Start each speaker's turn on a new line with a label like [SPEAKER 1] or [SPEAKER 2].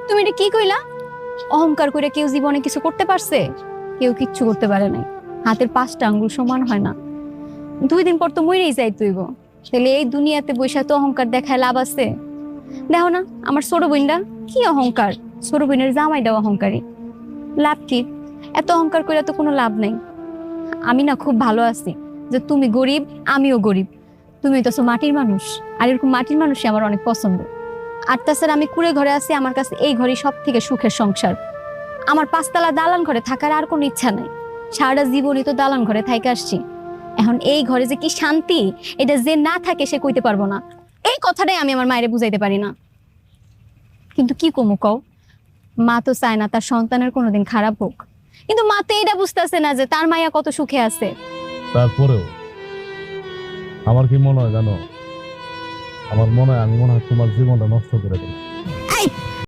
[SPEAKER 1] তুমি এটা কি কইলা? অহংকার করে কেউ জীবনে কিছু করতে পারছে? কেউ কিচ্ছু করতে পারে নাই। হাতের 5টা আঙ্গুল সমান হয় না। 2 দিন পর তো মরেই যাইতে হইব। তাহলে এই দুনিয়াতে বইসা তো অহংকার দেখায় লাভ আছে? দেখো না আমার ছোট বোনটা কি অহংকার। ছোট বোনের জামাইটাও অহংকারী। লাভ কি? এত অহংকার করে তো কোনো লাভ নাই। আমি না খুব ভালো আছি যে তুমি গরিব, আমিও গরিব। তুমি তো মাটির মানুষ, আর এরকম মাটির মানুষই আমার অনেক পছন্দ। আর তাছাড়া আমি কুড়ে ঘরে আছি, আমার কাছে এই ঘরই সব থেকে সুখের সংসার। আমার 5তলা দালান ঘরে থাকার আর কোনো ইচ্ছা নাই। সারাটা জীবনই তো দালান ঘরে থাইকে আসছি। এখন এই ঘরে যে কি শান্তি, এটা যে না থাকে সে কইতে পারবো না। এই কথাটাই আমি আমার মায়েরে বুঝাইতে পারি না। কিন্তু কি কমু কও, মা তো চায় না তার সন্তানের কোনোদিন খারাপ হোক। কিন্তু মা তো এটা বুঝতেছে না যে তার মায়া কত সুখে আছে।
[SPEAKER 2] তারপরেও আমার কি মনে হয় জানো, আমার মনে হয় আমি মনে হয় তোমার জীবনটা নষ্ট করে দিই।